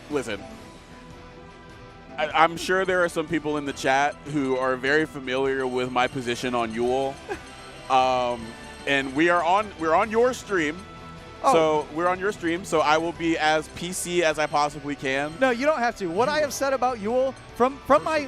listen. I'm sure there are some people in the chat who are very familiar with my position on Yuel. And we're on your stream. Oh. So we're on your stream, so I will be as PC as I possibly can. No, you don't have to. What I have said about Yuel, from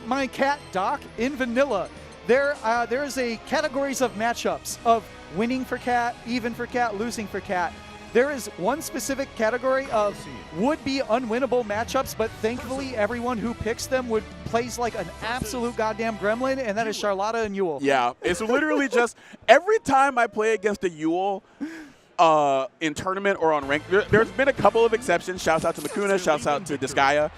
my cat Doc in vanilla, there is a categories of matchups of winning for cat, even for cat, losing for cat. There is one specific category of would-be unwinnable matchups, but thankfully everyone who picks them plays like an absolute goddamn gremlin, and that is Charlotta and Yuel. Yeah, it's literally just every time I play against a Yuel in tournament or on rank, there's been a couple of exceptions. Shouts out to Makuna, shouts out to Disgaea.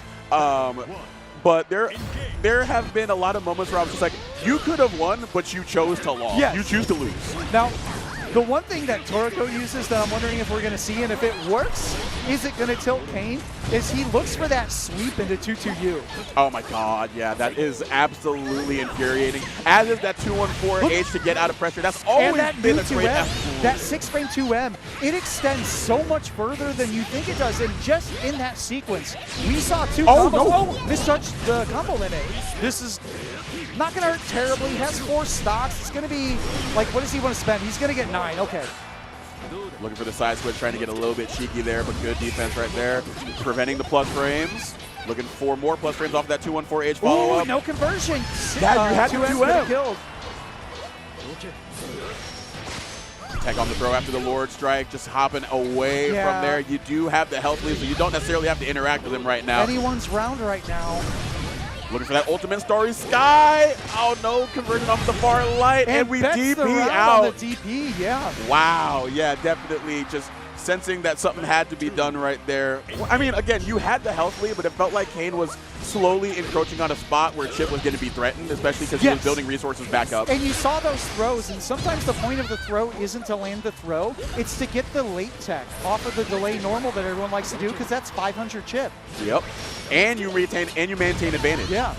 But there have been a lot of moments where I was just like, you could have won, but you chose to lose. Yes. You choose to lose. Now, the one thing that Toriku uses that I'm wondering if we're going to see, and if it works, is it going to tilt Kain, is he looks for that sweep into 2-2-U. Oh my god, yeah, that is absolutely infuriating. As is that 2-1-4 to get out of pressure. That's always been a great F. That 6-frame 2M, it extends so much further than you think it does. And just in that sequence, we saw two combos. No. Oh, misjudged the combo limit. This is not going to hurt terribly. He has 4 stocks. It's going to be, like, what does he want to spend? He's going to get 9. Okay. Looking for the side switch, trying to get a little bit cheeky there, but good defense right there. Preventing the plus frames. Looking for more plus frames off that 2-1-4 follow-up. Ooh, no conversion. Yeah, you had 2M killed. Tech on the throw after the Lord Strike, just hopping away from there. You do have the health lead, so you don't necessarily have to interact with him right now. Anyone's round right now. Looking for that ultimate Starry Sky. Oh no, conversion off the far light, and we DP out. On the DP, yeah. Wow, yeah, definitely just sensing that something had to be done right there. I mean, again, you had the health lead, but it felt like Kain was slowly encroaching on a spot where Chip was going to be threatened, especially because he was building resources back up. And you saw those throws, and sometimes the point of the throw isn't to land the throw, it's to get the late tech off of the delay normal that everyone likes to do, because that's 500 chip. Yep. And you maintain advantage. Yeah.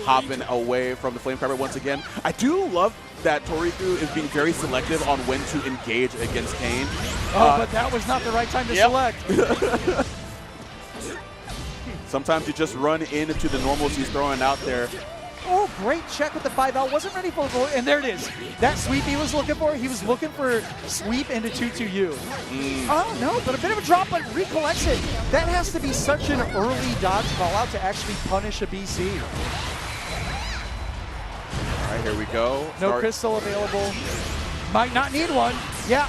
Hopping away from the Flame Crabber once again. I do love that Toriku is being very selective on when to engage against Kain. Oh, but that was not the right time to select. Sometimes you just run into the normals he's throwing out there. Oh, great check with the 5L. Wasn't ready for it. And there it is. That sweep he was looking for. He was looking for sweep into 2-2-U. Oh, no, but a bit of a drop, but recollects it. That has to be such an early dodge call out to actually punish a BC. All right, here we go. No crystal available. Might not need one. Yeah.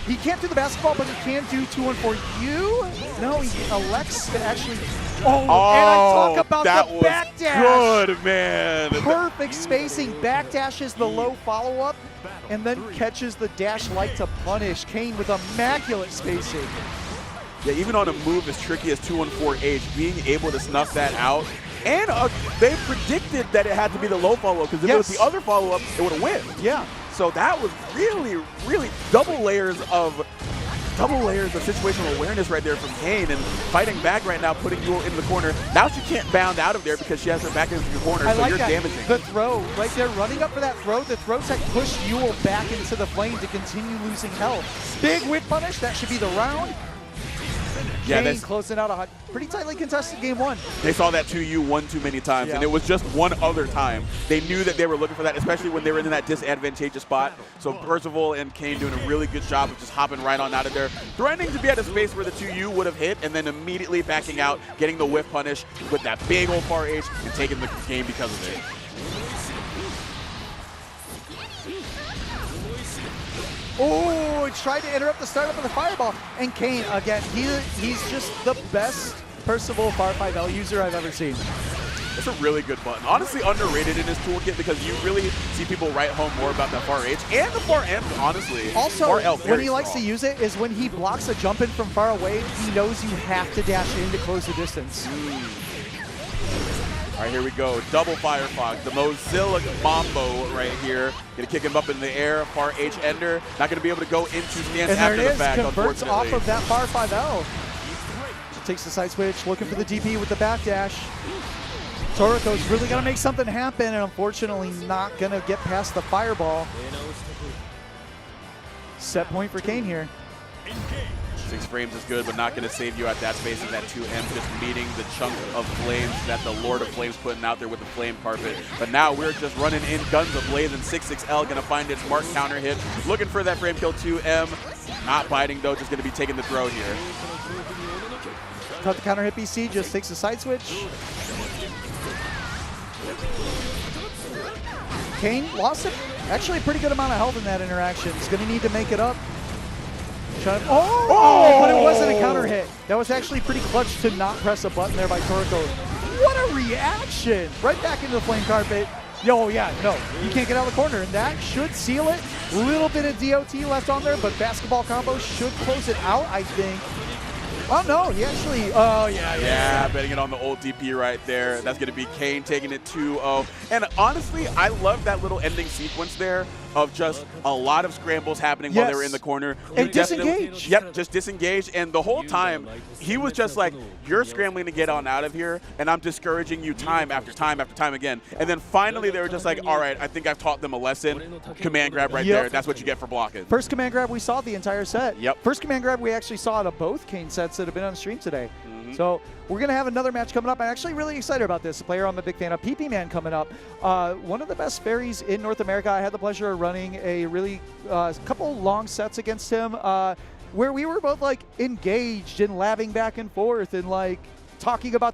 He can't do the basketball, but he can do 2-1-4-U. No, he elects to actually. Oh, and I talk about the backdash. Good, man. Perfect spacing. Backdashes the low follow-up, and then catches the dash light to punish. Kain with immaculate spacing. Yeah, even on a move as tricky as 2-1-4H, being able to snuff that out. And they predicted that it had to be the low follow-up, because if it was the other follow-up, it would have whiffed. Yeah. So that was really, really double layers of situational awareness right there from Kain, and fighting back right now, putting Yuel in the corner. Now she can't bound out of there because she has her back into the corner, so you're damaging. The throw right there, running up for that throw. The throw tech pushed Yuel back into the flame to continue losing health. Big whip punish. That should be the round. Yeah, Kain closing out a pretty tightly contested game 1. They saw that 2U one too many times, and it was just one other time. They knew that they were looking for that, especially when they were in that disadvantageous spot. So Percival and Kain doing a really good job of just hopping right on out of there, threatening to be at a space where the 2U would have hit, and then immediately backing out, getting the whiff punish with that big old far H, and taking the game because of it. Oh, tried to interrupt the startup of the fireball. And Kain, again, he's just the best Percival Far 5L user I've ever seen. It's a really good button. Honestly underrated in his toolkit, because you really see people write home more about that far H and the far M, honestly. Also, far L, when he likes to use it is when he blocks a jump in from far away, he knows you have to dash in to close the distance. All right, here we go. Double Firefox, the Mozilla combo right here. Gonna kick him up in the air. Far H ender. Not gonna be able to go into stance after the fact, converts unfortunately. off of that far 5L. Takes the side switch, looking for the DP with the backdash. Toriko's really gonna make something happen, and unfortunately not gonna get past the fireball. Set point for Kain here. 6 frames is good, but not going to save you at that space of that 2M, just meeting the chunk of flames that the Lord of Flames putting out there with the flame carpet. But now we're just running in Guns Ablaze, and 66L going to find its mark counter hit, looking for that frame kill 2M. Not biting though, just going to be taking the throw here. Cut the counter hit BC, just takes the side switch. Kain lost it. Actually, a pretty good amount of health in that interaction. He's going to need to make it up. Oh! But it wasn't a counter hit. That was actually pretty clutch to not press a button there by Toriku. What a reaction! Right back into the flame carpet. Yo, yeah, no, you can't get out of the corner, and that should seal it. A little bit of DOT left on there, but basketball combo should close it out, I think. Oh, no, he actually, Yeah, betting it on the old DP right there. That's going to be Kain taking it 2-0. And honestly, I love that little ending sequence there of just a lot of scrambles happening while they were in the corner. And disengage. Yep, just disengage. And the whole time, he was just like, you're scrambling to get on out of here, and I'm discouraging you time after time after time again. And then finally, they were just like, all right, I think I've taught them a lesson. Command grab right there. That's what you get for blocking. First command grab we saw the entire set. Yep. First command grab we actually saw out of both Kain sets that have been on stream today. So we're going to have another match coming up. I'm actually really excited about this. A player I'm a big fan of, PP Man, coming up. One of the best fairies in North America. I had the pleasure of running a really couple long sets against him where we were both like engaged and labbing back and forth and like talking about the